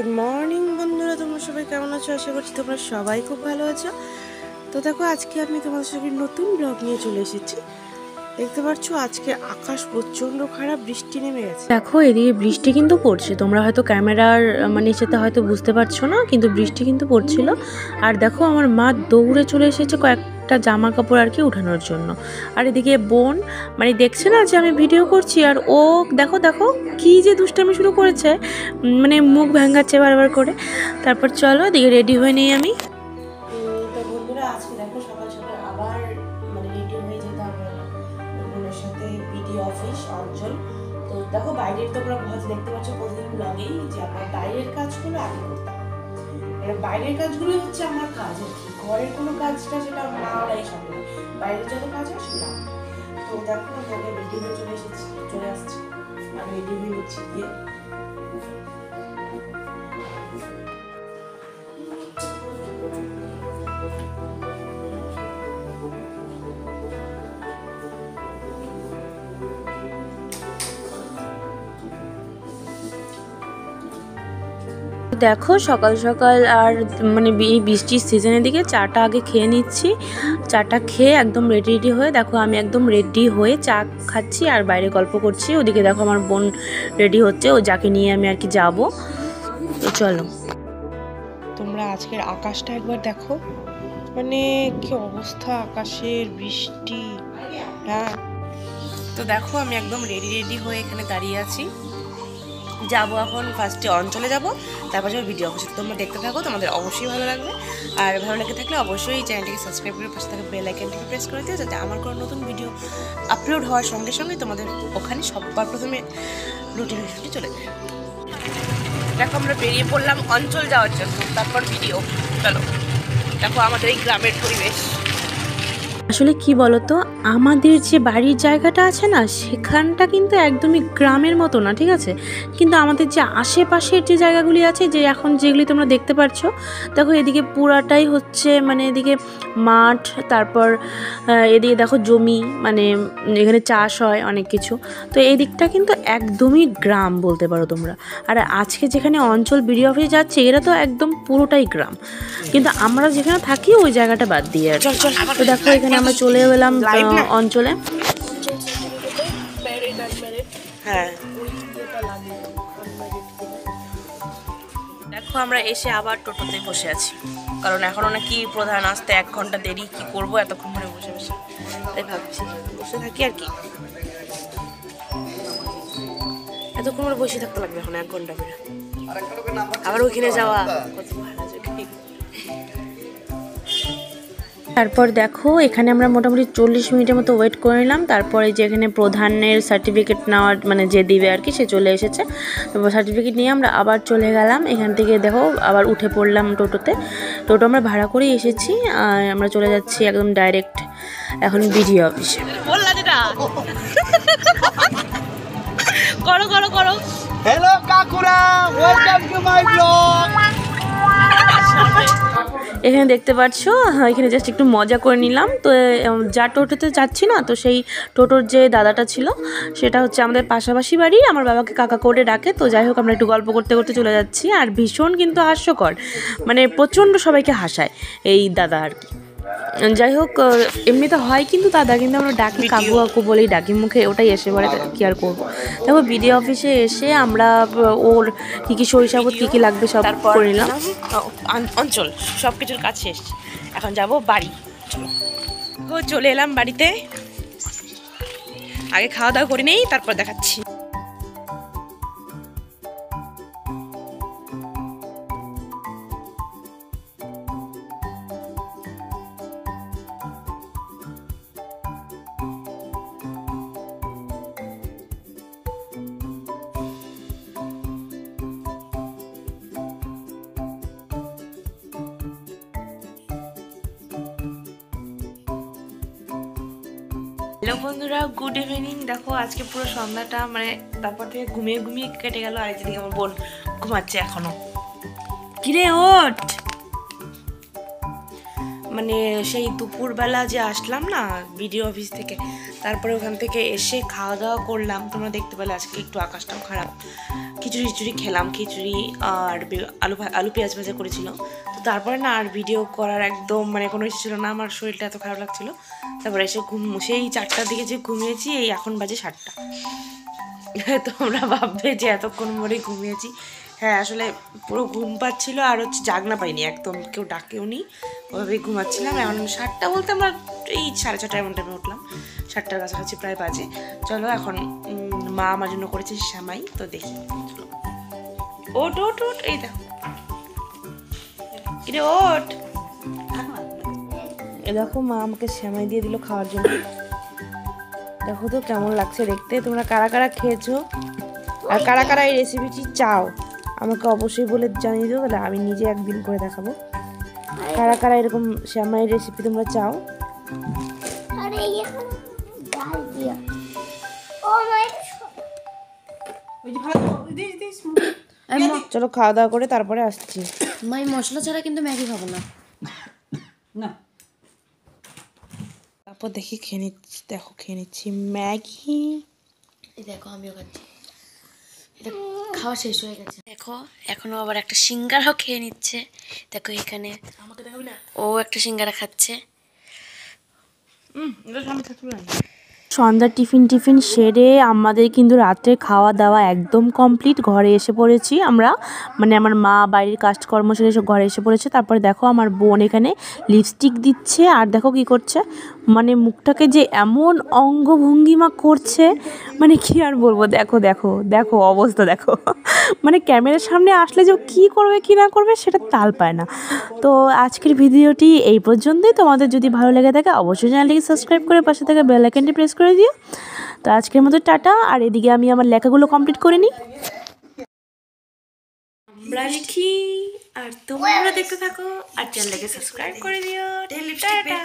Good morning বন্ধুরা, তোমরা সবাই কেমন আছো? আশা করছি তোমরা সবাই খুব ভালো আছো। তো দেখো, আজকে আমি তোমাদের সঙ্গে নতুন ব্লগ নিয়ে চলে এসেছি। দেখতে পাচ্ছ আজকে আকাশ প্রচণ্ড খারাপ, বৃষ্টি নেমে গেছে। দেখো এদিকে বৃষ্টি কিন্তু পড়ছে, তোমরা হয়তো ক্যামেরার নিচেতে হয়তো বুঝতে পারছো না, কিন্তু বৃষ্টি কিন্তু পড়ছিল। আর দেখো আমার মা দৌড়ে চলে এসেছে কয়েকটা জামা কাপড় আর কি উঠানোর জন্য। আর এদিকে বোন দেখছে না যে আমি ভিডিও করছি, আর ও দেখো দেখো কি যে দুষ্টামি শুরু করেছে, মুখ ভেঙাচ্ছে বারবার করে। তারপর চলো এদিকে রেডি হয়ে নিই আমি। তো বন্ধুরা, আজকে দেখো সকাল সকাল আবার রেডি হয়ে যেতে হবে বোনের সাথে বিডি অফিস অঞ্চল। তো দেখো বাইরের তোমরা ভাজ দেখতে পাচ্ছ প্রতিদিন ব্লগেই যে আমার বাইরের কাজগুলো আগে করতাম। বাইরের কাজগুলো হচ্ছে আমার কাজ আর কি, ঘরের কোনো কাজটা সেটা মা ওরাই সামনে, বাইরের যত কাজ হয় সেটা। তো দেখো আমি রেডি হয়ে চলে আসছি, আমি রেডি হয়ে নিচ্ছি গিয়ে। দেখো সকাল সকাল আর এই বৃষ্টির সিজনের দিকে চাটা আগে খেয়ে নিচ্ছি। চাটা খেয়ে একদম রেডি হয়ে দেখো আমি একদম রেডি হয়ে চা খাচ্ছি আর বাইরে গল্প করছি। ওদিকে দেখো আমার বোন রেডি হচ্ছে, ও যাকে নিয়ে আমি আর কি যাবো। তো চলো তোমরা আজকের আকাশটা একবার দেখো, কি অবস্থা আকাশের, বৃষ্টি। হ্যাঁ, তো দেখো আমি একদম রেডি হয়ে এখানে দাঁড়িয়ে আছি। যাবো এখন ফার্স্টে অঞ্চলে যাব, তারপর যাবো ভিডিও অফিসে। তোমরা দেখতে থাকো, তোমাদের অবশ্যই ভালো লাগবে। আর ভালো লেগে থাকলে অবশ্যই এই চ্যানেলটিকে সাবস্ক্রাইব করে পাশে থাকা বেল আইকনটিকে প্রেস করে দিও, যাতে আমার কোনো নতুন ভিডিও আপলোড হওয়ার সঙ্গে সঙ্গে তোমাদের ওখানে সবার প্রথমে নোটিফিকেশনটি চলে যায়। দেখো আমরা বেরিয়ে পড়লাম অঞ্চল যাওয়ার জন্য, তারপর ভিডিও। চলো দেখো আমাদের এই গ্রামের পরিবেশ। আসলে কি বলতো, আমাদের যে বাড়ির জায়গাটা আছে না, সেখানটা কিন্তু একদমই গ্রামের মতো না, ঠিক আছে? কিন্তু আমাদের যে আশেপাশের যে জায়গাগুলি আছে, যে এখন যেগুলি তোমরা দেখতে পাচ্ছ, দেখো এদিকে পুরাটাই হচ্ছে এদিকে মাঠ, তারপর এদিকে দেখো জমি, এখানে চাষ হয় অনেক কিছু। তো এই দিকটা কিন্তু একদমই গ্রাম বলতে পারো তোমরা। আর আজকে যেখানে অঞ্চল বিডি অফিসে যাচ্ছে, এরা তো একদম পুরোটাই গ্রাম, কিন্তু আমরা যেখানে থাকি ওই জায়গাটা বাদ দিয়ে। আর তো দেখো এখানে আমরা চলে এলাম অঞ্চলে। হ্যাঁ দেখো আমরা এসে আবার টোটোতে বসে আছি, কারণ এখনো নাকি প্রধান আসতে 1 ঘন্টা দেরি। কি করবো এতক্ষণ ধরে বসে বসে, তাই ভাবছি বসে থাকি আর কি। এতক্ষণ ধরে বসে থাকতে লাগবে এখন 1 ঘন্টা করে, আবার ওইখানে যাওয়া কত ভাড়া। তারপর দেখো এখানে আমরা মোটামুটি 40 মিনিটের মতো ওয়েট করে নিলাম। তারপরে যে এখানে প্রধানের সার্টিফিকেট নেওয়ার যে দিবে আর কি, সে চলে এসেছে। তারপর সার্টিফিকেট নিয়ে আমরা আবার চলে গেলাম। এখান থেকে দেখো আবার উঠে পড়লাম টোটোতে। টোটো আমরা ভাড়া করে এসেছি, আর আমরা চলে যাচ্ছি একদম ডাইরেক্ট এখন বিডি অফিসে। করো করো করো। হ্যালো কাকুরা, ওয়েলকাম টু মাই ব্লগ। এখানে দেখতে পাচ্ছ, এখানে জাস্ট একটু মজা করে নিলাম। তো যা টোটোতে যাচ্ছি না, তো সেই টোটোর যে দাদাটা ছিল, সেটা হচ্ছে আমাদের পাশাপাশি বাড়ি, আমার বাবাকে কাকা করে ডাকে। তো যাই হোক আমরা একটু গল্প করতে করতে চলে যাচ্ছি। আর ভীষণ কিন্তু হাস্যকর, প্রচণ্ড সবাইকে হাসায় এই দাদা আর কি। যাই হোক এমনিতে হয় কিন্তু দাদা, কিন্তু আমরা ডাকি কাকু কাকু বলেই ডাকি, মুখে ওটাই এসে বলে, কি আর করবো। দেখো বিডি অফিসে এসে আমরা ওর কী কী শৈশাবত কী কী লাগবে সব করে নিলাম। অঞ্চল সব কিছুর কাজ শেষ, এখন যাব বাড়ি। চলে এলাম বাড়িতে, আগে খাওয়া দাওয়া করে নেই, তারপর দেখাচ্ছি। হ্যালো বন্ধুরা, গুড ইভিনিং। দেখো আজকে পুরো সন্ধ্যাটা তারপর থেকে ঘুমিয়ে ঘুমিয়ে কেটে গেল। আর যেদিকে আমার বোন ঘুমাচ্ছে এখনো। কিরে ওঠ, সেই দুপুরবেলা যে আসলাম না বিডিও অফিস থেকে, তারপরে ওখান থেকে এসে খাওয়া দাওয়া করলাম। তোমরা দেখতে পেলে আজকে একটু আকাশটাও খারাপ, খিচুড়ি খিচুড়ি খেলাম, খিচুড়ি আর আলু পেঁয়াজ ভাজা করেছিল। তো তারপরে না আর ভিডিও করার একদম মানে কোনো ইচ্ছে ছিল না, আমার শরীরটা এত খারাপ লাগছিল। তারপরে এসে সেই 4টার দিকে যে ঘুমিয়েছি, এই এখন বাজে 7টা। তোমরা ভাববে যে এতক্ষণ মরে ঘুমিয়েছি। হ্যাঁ আসলে পুরো ঘুম পাচ্ছিল, আর হচ্ছে জাগনা পাইনি একদম, কেউ ডাকেও নি, ওভাবেই ঘুমাচ্ছিলাম। এখন 7টা বলতে আমরা এই 6:30 এমন টাইমে উঠলাম, 7টার কাছাকাছি প্রায় বাজে। চলো এখন মা আমার জন্য করেছে শ্যামাই, তো দেখি। ওট ওট ওট, এই দেখো কিরে ওট, এ দেখো মা আমাকে শ্যামাই দিয়ে দিল খাওয়ার জন্য। দেখো তো কেমন লাগছে দেখতে। তোমরা কারা কারা খেয়েছো আর কারা কারা এই রেসিপিটি চাও আমাকে অবশ্যই বলে জানিয়ে দিও, তাহলে আমি নিজে একদিন করে দেখাবো। কারা কারা এরকম শ্যামাই রেসিপি তোমরা চাও। চলো খাওয়া দাওয়া করে তারপরে আসছি। মাই মশলা ছাড়া কিন্তু ম্যাগি খাবো না। তারপর দেখি খেয়ে নিচ্ছি, দেখো খেয়ে নিচ্ছি ম্যাগি। এই দেখো আমিও খাচ্ছি, এটা খাওয়া শেষ হয়ে গেছে। দেখো এখনো আবার একটা সিঙ্গারাও খেয়ে নিচ্ছে। দেখো এখানে আমাকে দেখাবি না, ও একটা সিঙ্গারা খাচ্ছে। সন্ধ্যার টিফিন সেরে আমাদের কিন্তু রাত্রে খাওয়া দাওয়া একদম কমপ্লিট। ঘরে এসে পড়েছি আমরা, মানে আমার মা বাইরের কাজকর্ম সেরে সব ঘরে এসে পড়েছে। তারপরে দেখো আমার বোন এখানে লিপস্টিক দিচ্ছে, আর দেখো কি করছে, মানে মুখটাকে যে এমন অঙ্গভঙ্গিমা করছে, মানে কি আর বলবো। দেখো দেখো দেখো অবস্থা দেখো, মানে ক্যামেরার সামনে আসলে যে কী করবে কী না করবে সেটা তাল পায় না। তো আজকের ভিডিওটি এই পর্যন্তই। তোমাদের যদি ভালো লেগে থাকে অবশ্যই চ্যানেলটিকে সাবস্ক্রাইব করে পাশে থাকা বেল আইকনটি প্রেস করে দিও। তো আজকের মতো টাটা। আর এদিকে আমি আমার লেখাগুলো কমপ্লিট করে নিই। আমরা লিখি আর তোমরা দেখতে থাকো, আর চ্যানেলটাকে সাবস্ক্রাইব করে দিও। টাটা।